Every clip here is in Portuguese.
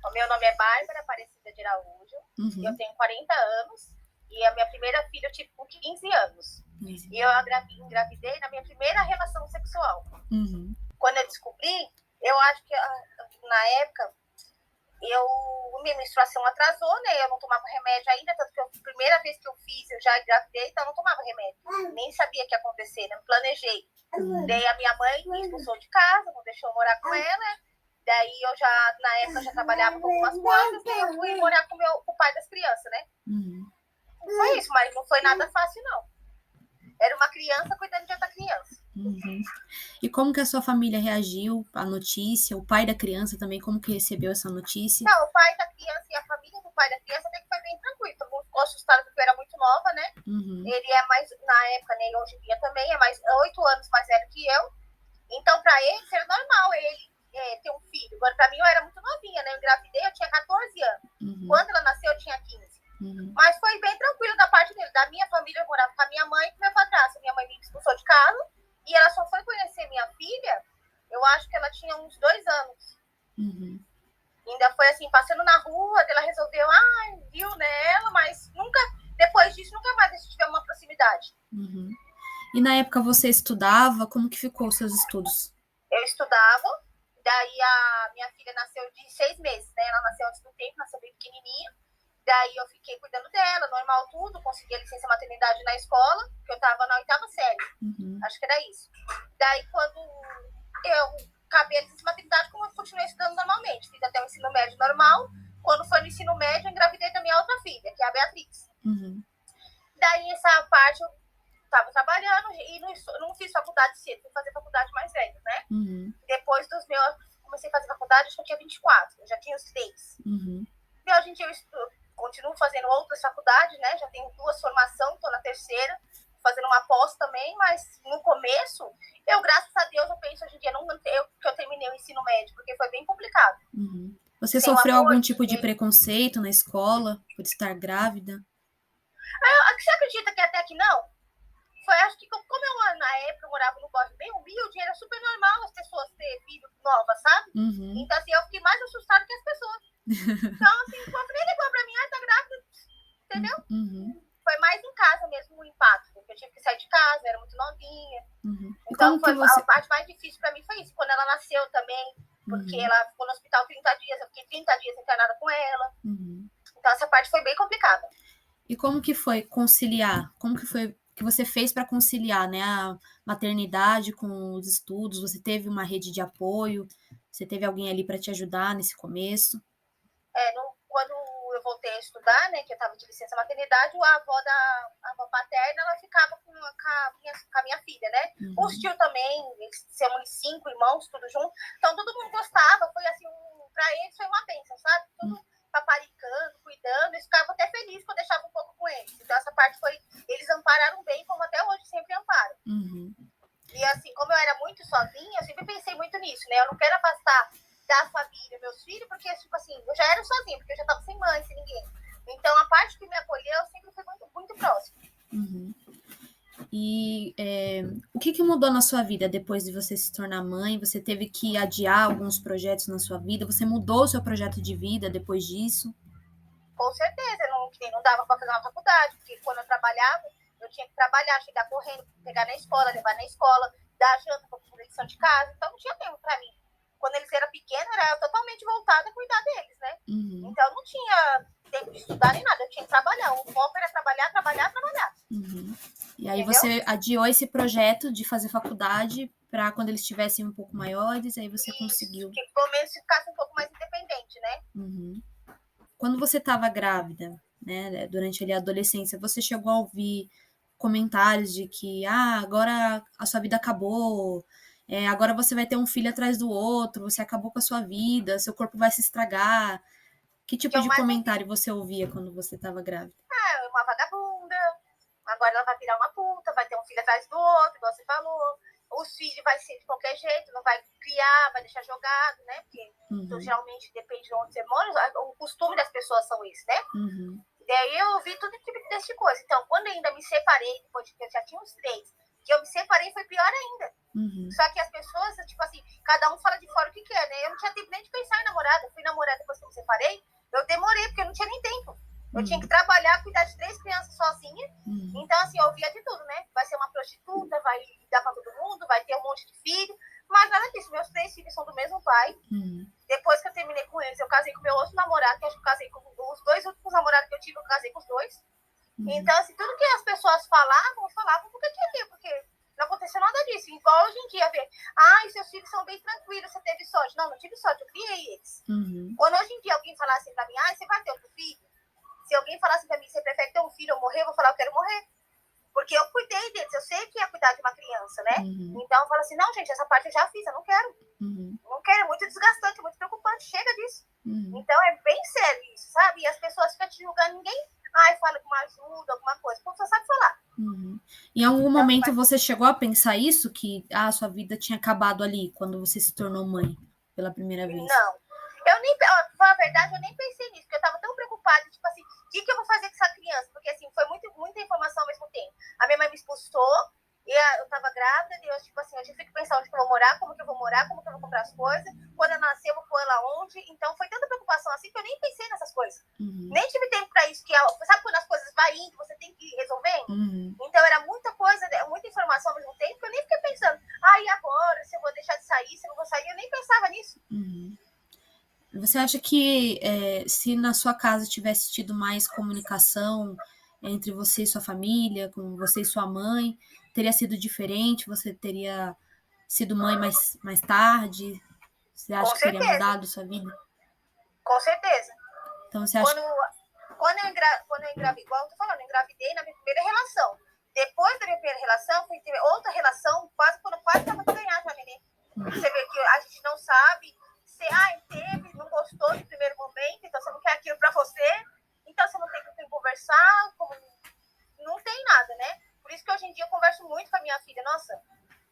O meu nome é Bárbara Aparecida de Araújo, eu tenho 40 anos e a minha primeira filha eu tive com 15 anos. E eu engravidei na minha primeira relação sexual. Quando eu descobri, eu acho que na época minha menstruação atrasou, né? Eu não tomava remédio ainda, tanto que a primeira vez que eu fiz, eu já engravidei, então eu não tomava remédio. Nem sabia o que ia acontecer, né? Planejei. Daí a minha mãe me expulsou de casa, não deixou eu morar com ela. Daí eu já, na época, já trabalhava com algumas coisas e eu fui morar com o pai das crianças, né? Foi isso, mas não foi nada fácil, não. Era uma criança cuidando de outra criança. E como que a sua família reagiu à notícia? O pai da criança também, como que recebeu essa notícia? Não, o pai da criança e a família do pai da criança até que foi bem tranquilo. Todo mundo ficou assustado porque eu era muito nova, né? Ele é mais, na época, né, hoje em dia também, é 8 anos mais velho que eu. Então, pra ele, era normal ele ter um filho. Agora, pra mim, eu era muito novinha, né? Eu engravidei, eu tinha 14 anos. Quando ela nasceu, eu tinha 15. Mas foi bem tranquilo da parte dele. Da minha família, eu morava com a minha mãe e com meu padrasto. Minha mãe me expulsou de casa e ela só foi conhecer minha filha, eu acho que ela tinha uns 2 anos. Ainda foi assim, passando na rua, ela resolveu, viu nela, mas nunca, depois disso, nunca mais a gente tivemos uma proximidade. E na época você estudava? Como que ficou os seus estudos? Eu estudava, daí a minha filha nasceu de 6 meses, né? Ela nasceu antes do tempo, nasceu bem pequenininha. Daí eu fiquei cuidando dela, normal tudo, consegui a licença maternidade na escola, que eu tava na 8ª série. Acho que era isso. Daí quando eu acabei a licença maternidade, como eu continuei estudando normalmente, fiz até o ensino médio normal. Quando foi no ensino médio, eu engravidei da minha outra filha, que é a Beatriz. Daí essa parte eu tava trabalhando e não fiz faculdade cedo, fui fazer faculdade mais velha, né? Depois dos meus, comecei a fazer faculdade, acho que eu tinha 24, eu já tinha os 3. E hoje em dia eu continuo fazendo outras faculdades, né? Já tenho 2 formações, estou na 3ª, fazendo uma pós também, mas no começo, eu, graças a Deus, eu penso hoje em dia, que eu terminei o ensino médio, porque foi bem complicado. Você sofreu algum tipo de preconceito na escola por estar grávida? Você acredita que até que não? Foi, acho que como eu, na época, eu morava no bairro bem humilde, era super normal as pessoas terem filho nova, sabe? Então, assim, eu fiquei mais assustada que as pessoas. Então, assim, o povo nem ligou pra mim, tá grávida, entendeu? Foi mais em casa mesmo o impacto, porque eu tive que sair de casa, eu era muito novinha. Então, a parte mais difícil pra mim foi isso, quando ela nasceu também, porque ela ficou no hospital 30 dias, eu fiquei 30 dias internada com ela. Então, essa parte foi bem complicada. E como que foi conciliar? Como que foi que você fez para conciliar, né, a maternidade com os estudos? Você teve uma rede de apoio? Você teve alguém ali para te ajudar nesse começo? Quando eu voltei a estudar, né, que eu estava de licença maternidade, a avó paterna, ela ficava com a minha filha, né? Os tios também, eles somos 5 irmãos, tudo junto. Então, todo mundo gostava, foi assim, pra eles foi uma bênção, sabe? Tudo paparicando, cuidando, eles ficavam até felizes que eu deixava um pouco com eles. Então, essa parte foi, eles ampararam bem, como até hoje sempre amparam. E assim, como eu era muito sozinha, eu sempre pensei muito nisso, né? Eu não quero afastar da família meus filhos, porque, tipo assim, eu já era sozinha, porque eu já tava sem mãe, sem ninguém. Então, a parte que me acolheu sempre foi muito, muito próxima. E o que mudou na sua vida depois de você se tornar mãe? Você teve que adiar alguns projetos na sua vida? Você mudou o seu projeto de vida depois disso? Com certeza, não dava para fazer uma faculdade, porque quando eu trabalhava, eu tinha que trabalhar, chegar correndo, pegar na escola, levar na escola, dar janta para lição de casa, então não tinha tempo para mim. Quando eles eram pequenos, era totalmente voltada a cuidar deles, né? Então não tinha tempo de estudar nem nada, eu tinha que trabalhar. O foco era trabalhar, trabalhar, trabalhar. E aí você adiou esse projeto de fazer faculdade para quando eles estivessem um pouco maiores, aí você conseguiu. Que pelo menos ficasse um pouco mais independente, né? Quando você estava grávida, né, durante ali a adolescência, você chegou a ouvir comentários de que agora a sua vida acabou, agora você vai ter um filho atrás do outro, você acabou com a sua vida, seu corpo vai se estragar. Que tipo de comentário você ouvia quando você estava grávida? Uma vagabunda, agora ela vai virar uma puta, vai ter um filho atrás do outro, igual você falou. Os filhos vai ser de qualquer jeito, não vai criar, vai deixar jogado, né? Porque geralmente depende de onde você mora, o costume das pessoas são isso, né? Daí eu ouvi tudo tipo desse coisa. Então, quando eu ainda me separei, depois de que eu já tinha uns 3, que eu me separei foi pior ainda. Só que as pessoas, tipo assim, cada um fala de fora o que quer, né? Eu não tinha tempo nem de pensar em namorada. Eu fui namorada depois que eu me separei. separei, eu demorei, porque eu não tinha nem tempo. Eu tinha que trabalhar, cuidar de 3 crianças sozinha. Então, assim, eu ouvia de tudo, né? Vai ser uma prostituta, vai dar pra todo mundo, vai ter um monte de filho. Mas nada disso, meus 3 filhos são do mesmo pai. Depois que eu terminei com eles, eu casei com meu outro namorado, que eu acho que eu casei com os 2 últimos namorados que eu tive, eu casei com os 2. Então, assim, tudo que as pessoas falavam porque queria, porque não aconteceu nada disso. Igual hoje em dia, ver, seus filhos são bem tranquilos, você teve sorte. Não tive sorte, eu criei eles. Quando hoje em dia alguém falasse pra mim, você vai ter outro filho? Se alguém falasse pra mim, você prefere ter um filho ou morrer, eu vou falar, eu quero morrer. Porque eu cuidei deles, eu sei que é cuidar de uma criança, né? Então eu falo assim, não, gente, essa parte eu já fiz, eu não quero. Não quero, é muito desgastante, é muito preocupante, chega disso. Então é bem sério isso, sabe? E as pessoas ficam te julgando, ninguém fala com uma ajuda, alguma coisa, porque você sabe falar. Em algum momento você chegou a pensar isso, que sua vida tinha acabado ali, quando você se tornou mãe pela primeira vez? Não. Eu nem, pra falar a verdade, eu nem pensei nisso, porque eu tava tão preocupada, tipo assim, o que eu vou fazer com essa criança? Porque assim, foi muita informação ao mesmo tempo. A minha mãe me expulsou, e eu tava grávida, e eu, tipo assim, eu tive que pensar onde que eu vou morar, como que eu vou morar, como que eu vou comprar as coisas, quando eu nascer, eu vou pôr ela onde. Então foi tanta preocupação assim que eu nem pensei nessas coisas. Nem tive tempo pra isso, sabe quando as coisas vai indo, você tem que ir resolvendo? Então era muita coisa, muita informação ao mesmo tempo, que eu nem fiquei pensando, e agora, se eu vou deixar de sair, se eu não vou sair, eu nem pensava nisso. Você acha que se na sua casa tivesse tido mais comunicação entre você e sua família, com você e sua mãe, teria sido diferente? Você teria sido mãe mais tarde? Você acha que teria mudado sua vida? Com certeza. Então você acha... Quando eu engravidei, igual eu tô falando, eu engravidei na minha primeira relação. Depois da minha primeira relação, fui ter outra relação, quando eu quase estava pra ganhar já, neném. Você vê que a gente não sabe se teve, não gostou no primeiro momento, então você não quer aquilo pra você, então você não tem com quem conversar, não tem nada, né? Por isso que hoje em dia eu converso muito com a minha filha, nossa,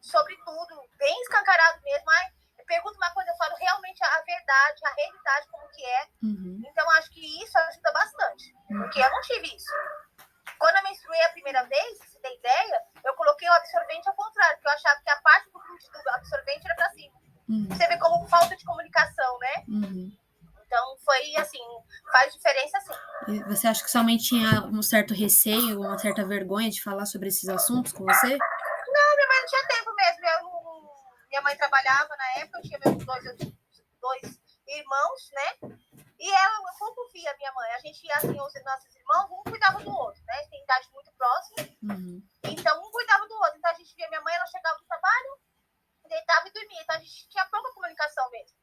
sobre tudo, bem escancarado mesmo. Eu pergunto uma coisa, eu falo realmente a verdade, a realidade, como que é. Então acho que isso ajuda bastante, porque eu não tive isso. Quando eu menstruei a primeira vez, se você tem ideia, eu coloquei o absorvente ao contrário, porque eu achava que a parte do glúteo do absorvente era pra cima. Você vê como falta de comunicação, né? Então foi assim, faz diferença sim. E você acha que sua mãe tinha um certo receio, uma certa vergonha de falar sobre esses assuntos com você? Não, minha mãe não tinha tempo mesmo. Minha mãe trabalhava na época, eu tinha meus dois irmãos, né? E ela, eu pouco via minha mãe. A gente ia assim, os nossos irmãos, um cuidava do outro, né? Tem idade muito próxima. Então, um cuidava do outro. Então, a gente via minha mãe, ela chegava do trabalho, deitava e dormia. Então, a gente tinha pouca comunicação mesmo.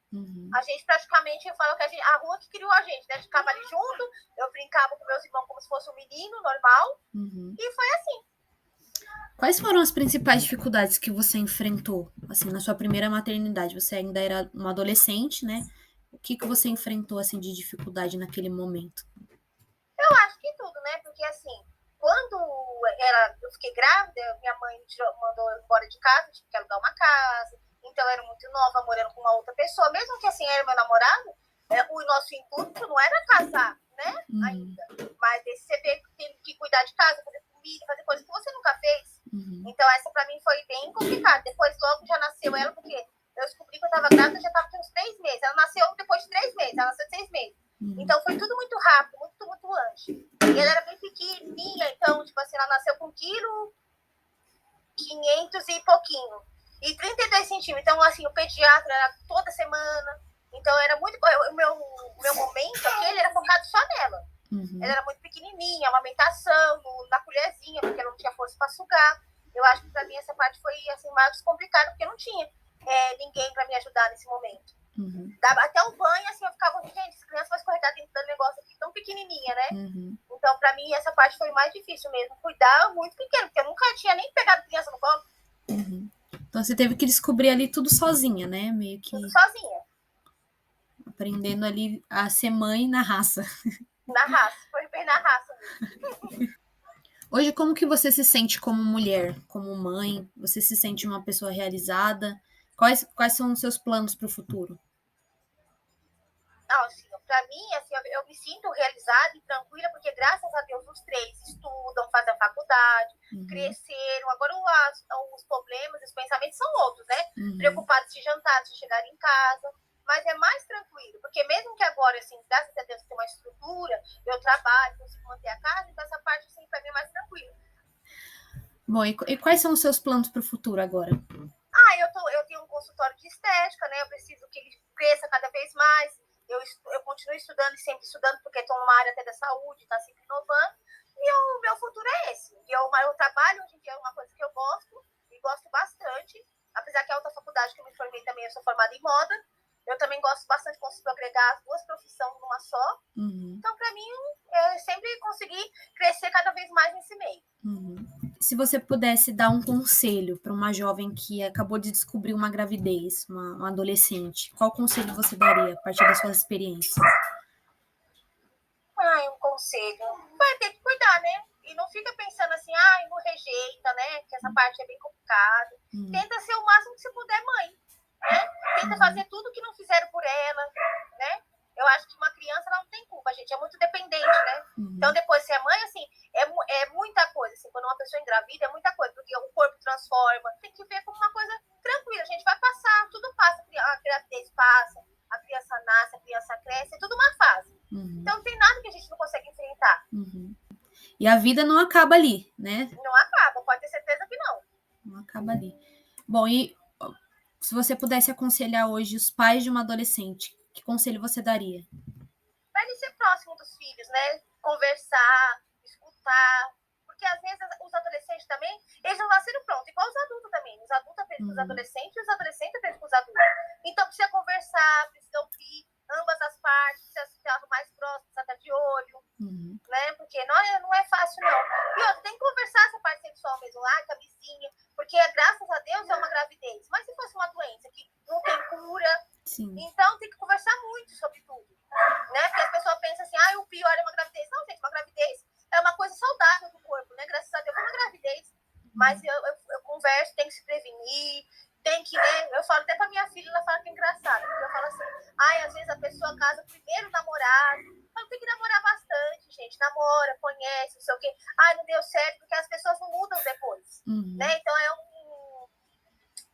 A gente praticamente, eu falo que a rua que criou a gente, né? A gente ficava ali junto, eu brincava com meus irmãos como se fosse um menino normal. E foi assim. Quais foram as principais dificuldades que você enfrentou, assim, na sua primeira maternidade? Você ainda era uma adolescente, né? O que você enfrentou, assim, de dificuldade naquele momento? Eu acho que tudo, né? Porque, assim, quando eu fiquei grávida, minha mãe mandou eu embora de casa, tive que alugar uma casa. Então, eu era muito nova, morando com uma outra pessoa. Mesmo que, assim, era meu namorado, o nosso intuito não era casar, né? Ainda. Mas você teve que cuidar de casa, fazer comida, fazer coisas que você nunca fez. Então, essa pra mim foi bem complicada. Depois, logo já nasceu ela, porque eu descobri que eu tava grávida, já tava com uns 3 meses. Ela nasceu depois de 3 meses, ela nasceu de 6 meses. Então, foi tudo muito rápido, muito antes. E ela era bem pequenininha, então, tipo assim, ela nasceu com 1,5 kg e pouquinho. E 32 centímetros. Então, assim, o pediatra era toda semana. Então, era muito... O meu momento aqui, ele era focado só nela. Ela era muito pequenininha, amamentação, na colherzinha, porque ela não tinha força para sugar. Eu acho que para mim essa parte foi assim, mais complicada, porque eu não tinha ninguém para me ajudar nesse momento. Dava até o banho, assim, eu ficava, gente, essa criança vai escorregar dentro do negócio aqui, tão pequenininha, né? Então, para mim, essa parte foi mais difícil mesmo. Cuidar muito pequeno, porque eu nunca tinha nem pegado criança no colo. Então, você teve que descobrir ali tudo sozinha, né? Meio que... Tudo sozinha. Aprendendo ali a ser mãe na raça. Na raça, foi bem na raça mesmo. Hoje, como que você se sente como mulher, como mãe? Você se sente uma pessoa realizada? Quais são os seus planos para o futuro? Não, assim, pra mim, assim, eu me sinto realizada e tranquila, porque graças a Deus os 3 estudam, fazem faculdade, cresceram. Agora os problemas, os pensamentos são outros, né? Preocupados de jantar, de chegar em casa. mas é mais tranquilo, porque mesmo que agora, assim, graças a Deus, tem uma estrutura, eu trabalho, consigo manter a casa, então essa parte, assim, para mim é mais tranquila. Bom, e quais são os seus planos para o futuro agora? Eu tenho um consultório de estética, né? Eu preciso que ele cresça cada vez mais. Eu continuo estudando e sempre estudando, porque estou numa área até da saúde, está sempre inovando. E o meu futuro é esse. Eu trabalho hoje em dia, é uma coisa que eu gosto, e gosto bastante. Apesar que a outra faculdade que eu me formei também, eu sou formada em moda. Eu também gosto bastante, consigo agregar as duas profissões numa só. Uhum. Então, para mim, é sempre conseguir crescer cada vez mais nesse meio. Uhum. Se você pudesse dar um conselho para uma jovem que acabou de descobrir uma gravidez, uma adolescente, qual conselho você daria a partir das suas experiências? Um conselho. Vai ter que cuidar, né? E não fica pensando assim, não rejeita, né? Que essa parte é bem complicada. Tenta ser o máximo que você puder mãe, né? Tenta fazer tudo que não fizeram por ela, né? Eu acho que uma criança, ela não tem culpa, gente. É muito dependente, né? Então, depois, se é mãe, assim, é muita coisa. Assim, quando uma pessoa engravida, é muita coisa. Porque o corpo transforma. Tem que ver como uma coisa tranquila. A gente vai passar, tudo passa. A gravidez passa, a criança nasce, a criança cresce. É tudo uma fase. Então, não tem nada que a gente não consegue enfrentar. E a vida não acaba ali, né? Não acaba, pode ter certeza que não. Não acaba ali. Bom, e se você pudesse aconselhar hoje os pais de uma adolescente, que conselho você daria? Para ele ser próximo dos filhos, né? Conversar, escutar. Porque às vezes os adolescentes também, eles não nasceram prontos, igual os adultos também. Os adultos aprendem com os adolescentes e os adolescentes aprendem com os adultos. Então precisa conversar, precisa ouvir ambas as partes, precisa estar mais próximo, precisa estar de olho, né? Porque não é fácil, não. E outra, tem que conversar essa parte sexual mesmo lá, com a vizinha, porque graças a Deus é uma gravidez. Mas se fosse uma doença que não tem cura, então tem que conversar muito sobre tudo, né? Porque as pessoas pensam assim, o pior é uma gravidez. Não, gente, uma gravidez é uma coisa saudável do corpo, né? Graças a Deus é uma gravidez. Mas eu converso, tem que se prevenir, tem que, né? Eu falo até pra minha filha, ela fala que é engraçado. Porque eu falo assim, às vezes a pessoa casa primeiro namorado. Eu tem que namorar bastante, gente. Namora, conhece, não sei o quê. Não deu certo, porque as pessoas não mudam depois, né? Então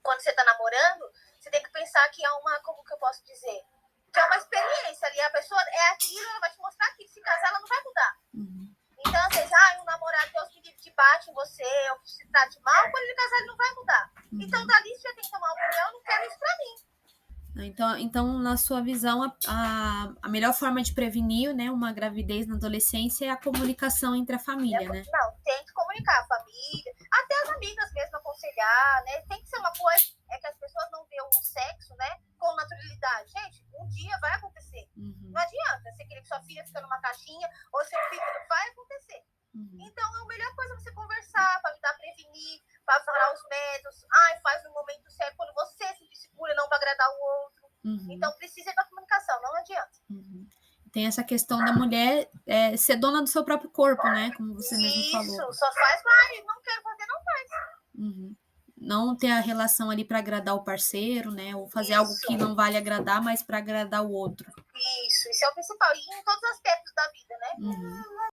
quando você tá namorando, você tem que pensar que é como que eu posso dizer? Que é uma experiência ali. A pessoa é aquilo, ela vai te mostrar aquilo. Se casar, ela não vai mudar. Então, às vezes, um namorado, Deus me livre, que bate em você, ou que te trate mal, quando ele casar, ele não vai mudar. Então, dali você já tem que tomar uma opinião, eu não quero isso pra mim. Então, na sua visão, a melhor forma de prevenir, né, uma gravidez na adolescência é a comunicação entre a família, né? Não, tem que comunicar a família, até as amigas mesmo aconselhar, né? Tem que ser uma coisa, que as pessoas não veem o sexo, né, com naturalidade. Gente, um dia vai acontecer. Não adianta você querer que sua filha fique numa caixinha, ou seu filho, vai acontecer. Então, a melhor coisa é você conversar, para ajudar a prevenir, para falar os métodos. Faz no momento certo, quando você se sentir segura, não vai agradar o outro. Então, precisa da comunicação, não adianta. Tem essa questão da mulher ser dona do seu próprio corpo, né? Como você mesmo falou. Isso, só faz, não quero fazer, não faz. Não ter a relação ali para agradar o parceiro, né? Ou fazer algo que não vale agradar, mas para agradar o outro. Isso é o principal. E em todos os aspectos da vida, né?